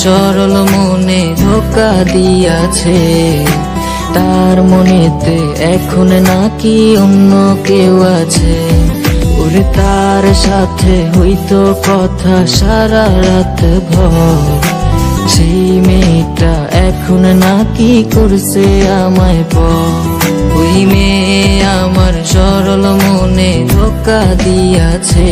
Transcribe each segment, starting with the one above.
সরল মনে ধোকা দিয়াছে, তার মনেতে এখন নাকি অন্য কেউ আছে। ওরে তার সাথে হইতো কথা সারা রাত ভর, সেই মেয়েটা এখন নাকি করছে আমায় পর। ওই মেয়ে আমার সরল মনে ধোকা দিয়াছে,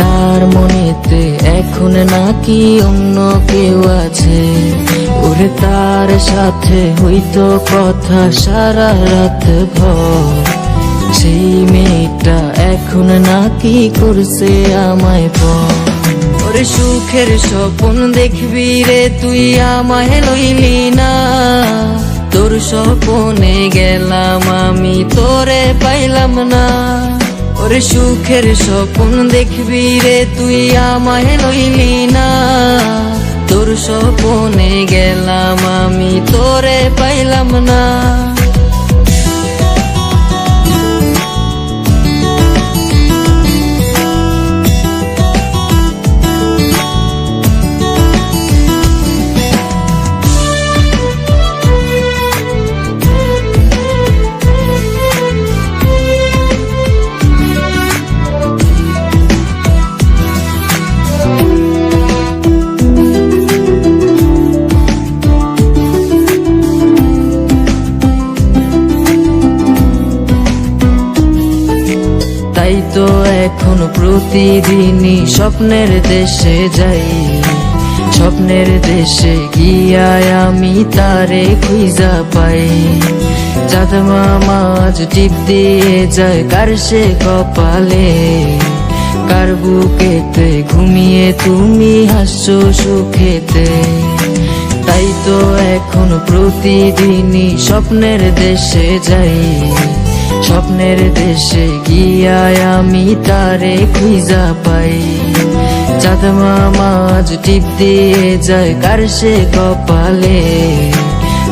তার মনেতে এখন নাকি অন্য কেউ আছে। ওরে তার সাথে হইতো কথা সারা রাত ভর, সেই মেয়েটা এখন নাকি করছে আমায় পর। ওরে সুখের স্বপ্ন দেখবি রে তুই আমায় লইলি না, তোর স্বপ্নে গেলাম আমি তোরে পাইলাম না। ওরে সুখের স্বপ্ন দেখবি রে তুই আমায় লইলি না, তোর স্বপ্নে গেলাম আমি তোরে পাইলাম না। তাই তো এখন প্রতিদিনই স্বপ্নের দেশে যাই, স্বপ্নের দেশে গিয়ায় আমি তারে খুঁজা পাই। চাঁদ মামা আজ টিপ দিয়ে যায় কার সে কপালে, কার বুকেতে ঘুমিয়ে তুমি হাসছো সুখেতে। তাই তো এখন প্রতিদিনই স্বপ্নের দেশে যাই, স্বপ্নের দেশে গিয়ায় আমি তারে খুঁজা পাই। চাঁদ মামা আজ টিপ দিয়ে যায় কার সে কপালে,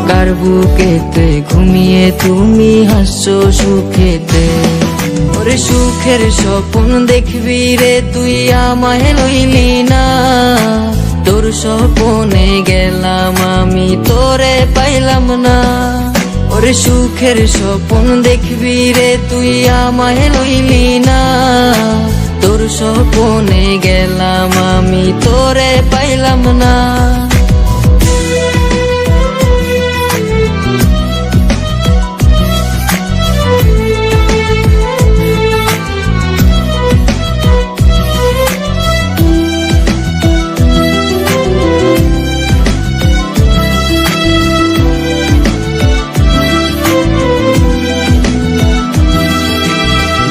কার বুকেতে ঘুমিয়ে তুমি হাসছো সুখেতে। ওরে সুখের স্বপ্ন দেখবি রে তুই আমায় লইলি না, তোর স্বপ্নে গেলাম আমি তোরে পাইলাম না। ওরে সুখের স্বপ্ন দেখবি রে তুই আমায় লইলি না, তোর স্বপ্নে গেলাম আমি তোরে পাইলাম না।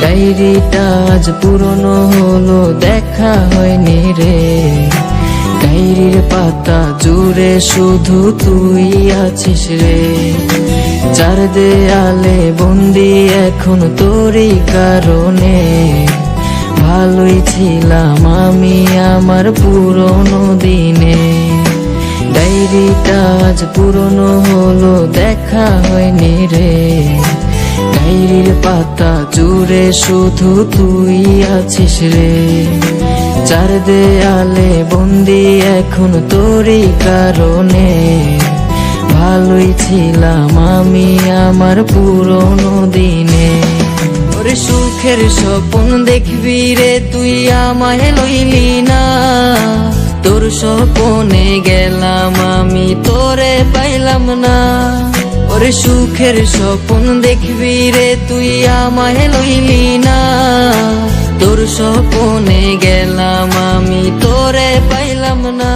ডায়েরিটা আজ পুরনো হলো দেখা হয়নি রে, ডায়েরির পাতা জুড়ে শুধু তুই আছিস রে। চার দেয়ালে বন্দি এখন তোরই কারণে, ভালোই ছিলাম আমি আমার পুরনো দিনে। ডায়েরিটা আজ পুরনো হলো দেখা হয়নি রে, ডায়েরির পাতা জুড়ে শুধু তুই আছিস রে। চার দেয়ালে বন্দি এখন তোরই কারণে, ভালোই ছিলাম আমি আমার পুরনো দিনে। ওরে সুখের স্বপ্ন দেখবি রে তুই আমায় লইলি না, তোর স্বপ্নে গেলাম আমি তোরে পাইলাম না। ওরে সুখের স্বপ্ন দেখবি রে তুই আমায় লইলি না, তোর স্বপ্নে গেলাম আমি তোরে পাইলাম না।